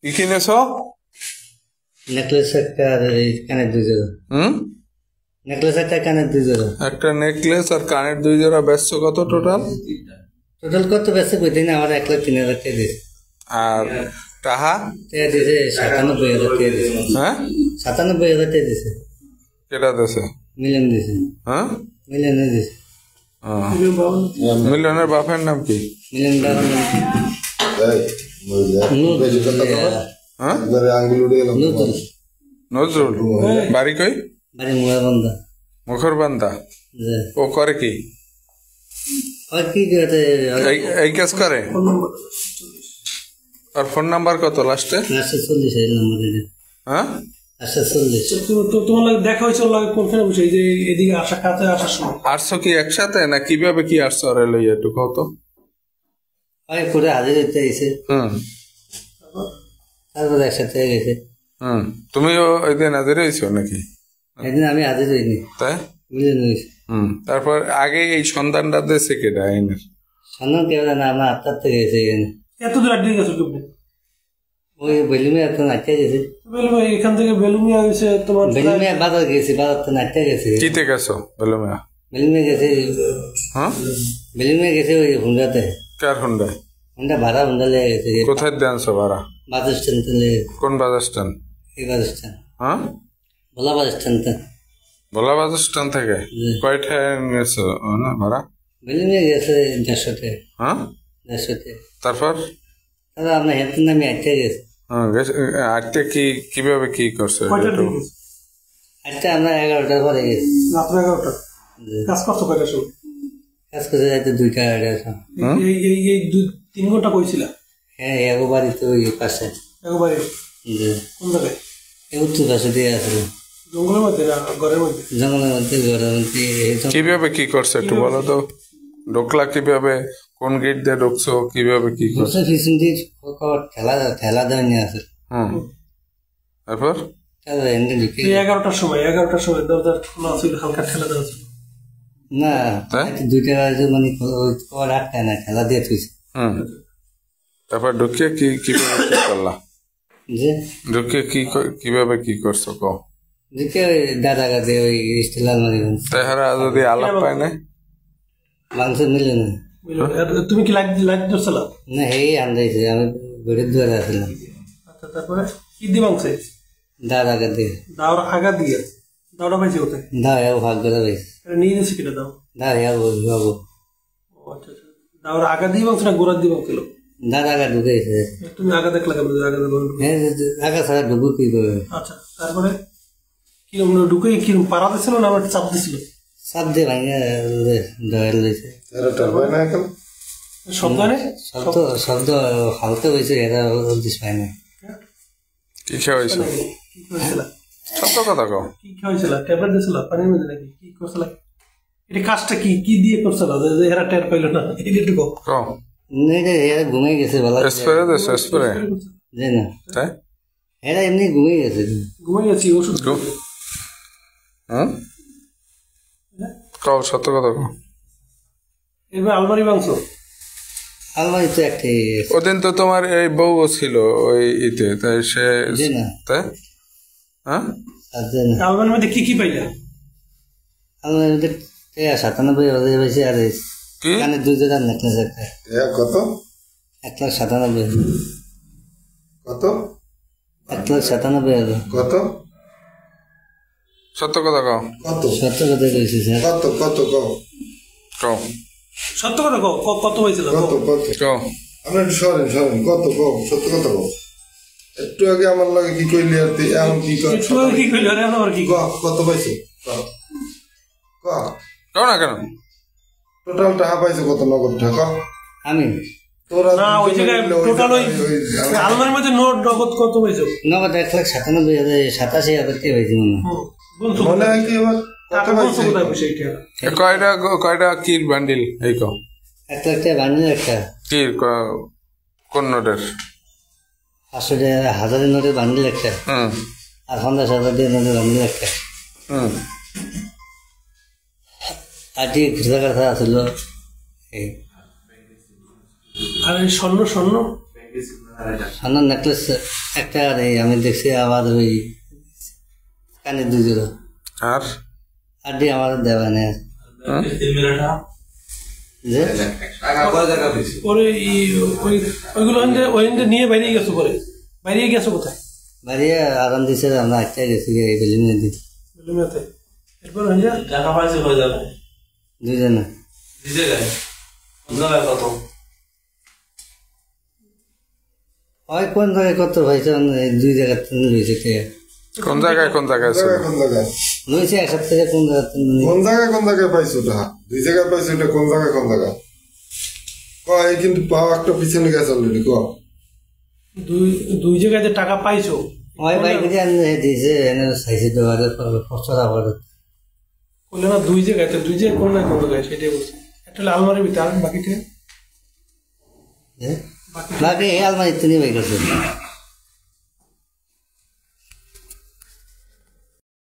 কি কিনেছ? নেকলেস একটা আর কানের 2 জোড়া। নেকলেস একটা কানের 2 জোড়া। একটা নেকলেস আর কানের 2 জোড়া বেচছো কত টোটাল? টোটাল কত বেচছে কইতে না, আমার 1,03,000 টাকা দিয়েছে। আর টাহা দিয়েছে 97,000 টাকা দিয়েছে। হ্যাঁ 97,000 টাকা দিয়েছে। কেটা দিয়েছে? মিলন দিয়েছে। হ্যাঁ মিলনে দিয়েছে। মিলনের বাপের নাম কি? মিলন বাবার নাম কি? নজরুল। বাড়ি কই? বাড়ি মুখারবান্ধা। মুখরবান্ধা। ও করে কি? এই কাজ করে। আর ফোন নাম্বার কত লাস্টে? 40 এই নাম্বার। হ্যাঁ 40। তোমার দেখা হয়েছে কোনখানে বসে? যে এদিকে আসা কাছে আসার সময় আসছো কি একসাথে না কিভাবে কি আসছো? আরে লইয়া একটু কত করে হাজির হইতে আইছে। তারপরে একসাথে গেছে। তুমিও ওই দিন হাজির হয়েছো নাকি? একদিন আমি হাজির হইনি। তাই মিলন হয়েছে। তারপর আগে এই সন্ধানটা দিয়েছে কেটা? আইনের সন্ধান কেউ না, আমার আত্মার থেকে গেছে এখানে। এত দূর আটকে গেছো তুমি? ওই বেলুমিয়া এখন আটকে গেছে। এখান থেকে বেলুমিয়া গেছে তোমার। বেলুমিয়া বাজার গেছি, বাজার তো আটকে গেছে। কিতে গেছো বেলুমিয়া? বেলুমিয়া গেছে। হ্যাঁ বেলুমিয়া গেছে ওই হুন্ডাতে। কার হুন্ডা? হুন্ডা ভাড়া হুন্ডা লেগে গেছে। কোথায় দেনছো ভাড়া? বাস স্ট্যান্ড থেকে। কোন বাস স্ট্যান্ড? এই বাস স্ট্যান্ড। হ্যাঁ ভোলা বাস স্ট্যান্ড। ভোলা বাস স্ট্যান্ড থেকে কয়টায় নিয়েছো না ভাড়া? বেলুমিয়া গেছে 150 টাকা। হ্যাঁ 150 টাকা। তারপর আপনার হেলথের নামে আটকে গেছে। আটটা কিভাবে কি করছো? আটটা আমরা 11টার পরে গেছি। রাত্র 11টা। কাজ করছো কয়টার সময়? কাজ করতে যাইতে 2টা 2:30। এই 2-3 ঘন্টা কইছিলা? হ্যাঁ একবারই তো ওই পাশে। একবারই? কোন জায়গায়? এই উত্তর পাশে দিয়ে আসলে। জঙ্গলের মধ্যে না ঘরের মধ্যে? জঙ্গলের মধ্যে, ঘরের মধ্যে। কিভাবে কি করছো একটু বলো তো? ঢোকলা কিভাবে? কোন গেট দিয়ে ঢুকছো? কিভাবে কি করছো? পিছন দিয়ে ঠেলা দেওয়া নিয়ে আসে। তারপর 11টার সময় দরজা খোলা ছিল, হালকা ঠেলা দেওয়া ছিল না? 2টা বাজে মানে কর আটকায় না, ঠেলা দিয়ে থুইছে। তারপর ঢুকিয়ে কিভাবে কি করলা? যে ঢুকিয়ে কিভাবে কি করছো কো? ঢুকে ওই দাদা গাছে ওই স্টিল আলমারি তাহারা যদি আলাপ পায় না মাংস মিলে না। তুমি কি লাইট ধরছিল না? হেই আন্দাইছে, আমি ঘরের দুয়ারে আসলাম। আচ্ছা তারপরে কি দিয়ে মাংসে? দাঁড় আগা দিয়ে। দাওর আগা দিয়ে? দাওটা পাইছে কোথায়? দাও হ্যাঁ ভাগ করে পাইছে। নিয়ে গেছে কিনা দাও? দাঁড় হ্যাঁ বাবু। আচ্ছা আচ্ছা, দাওর আগা দিয়ে মাংস না গোড়া দিয়ে মাংস? দাঁড় আগা ঢুকেছে। তুমি আগা দেখলা কেন? আগা দেখো। হ্যাঁ আগা ছাড়া ঢুকু কি করে? আচ্ছা তারপরে কিরম ঢুকে কিরম পাড়া দিছিল না আমার চাপ দিছিল? চাপ দিয়ে ভাঙে দয়াল দিয়েছে। শব্দ নেই? শব্দ হালকা হয়েছে, এরা দিস পায় না। কি খাওয়াইছো? সত্য কথা কও। কি খাওয়াইছিল? ট্যাবলেট দিছিল পানির মধ্যে নাকি কি করছিল? এটা কাজটা কি দিয়ে করছিল যে এরা টের পাইলো না? এইটুকু কও। এরা ঘুমিয়ে গেছে বলা। স্প্রে দিছো? স্প্রে যে না তাই এরা এমনি ঘুমিয়ে গেছে। ঘুমিয়ে গেছি ওষুধ। কও সত্য কথা কও। এবার আলমারি মাংস? আলমারি তো একটাই। ওদিন তো তোমার এই বউ ছিল ওই ইতে, তাই সে তাই আলমারির মধ্যে কি পাইলা? আলমারির মধ্যে 97,000 পাইছে। আর কানে 2 জোড়া নেকলেস একটা। কত? 1,97,000। কত? 1,97,000। কত? সত্য কথা কও। কত? সত্য কথা কইছি স্যার। কত কত কও কও। সত্য কথা কও। কত হয়েছিল? কত কত কও। আমরা সরেন কত কও, সত্য কথা কও। একটু আগে আমার লাগে কি কইলি আর তুই এখন কি কর? একটু আগে কি কইলি আর এখন কি কত পাইছো? কও না কেন? টোটাল টাকা পাইছো কত? নগদ টাকা আমি তোরা না ওই জায়গায় টোটাল ওই আলমারির মধ্যে নোট নগদ কত পাইছো? নগদ 1,97,000 87,000 টাকা হয়েছে মনে হয় কি এবার কত পাইছো? কয়টা কির বান্ডিল এই কও। 1 লাখ টাকা বান্ডিল একটা। কির কোন নোটের? 500 টাকা 1000 নোটের বান্ডিল একটা। আর 50,000 টাকা নোটের বান্ডিল একটা। আর ঠিক ঘুষা কাছা আসলো। আর এই স্বর্ণ সোনার নেকলেস একটা আর এই আমি দেখছি আবার ওই কানে 2 জোড়া আর আড্ডি আমার দেওয়া নেই যে পরে ওইগুলো ওইখানে নিয়ে বাইরে গেছো পরে বাইরে গেছো কোথায় বাড়ি আরাম দিছে আমরা একটা গেছি এই বেলুনে দিই বেলুমিয়াতে এরপর হয়ে টাকা পাইছে হয়ে যাবে 2 জনে দিছে গায় জায়গায় কত ওই কোন জায়গায় কত ভাইছে 2 জায়গা তিন লইছে কে কোন জায়গায় কোন জায়গায় লইছে এক সপ্তাহে কোন জায়গা কোন জায়গায় পাইছো ওটা 2 জায়গায় পাইছো এটা কোন জায়গায় এই কিন্তু পাওয়া একটা পিছনে গেছে অলরেডি দুই জায়গায় টাকা পাইছো ওই বাইক দিয়ে আনে দিছে এনে সাইজে দেওয়ারে খরচা আবার বললে না 2 জায়গায় তো 2 জায়গায় কোন জায়গায় সেটাই বলছি একটা হলো আলমারির ভিতরে আর বাকিটা বাকি এই আলমারি তিনি বাই করছে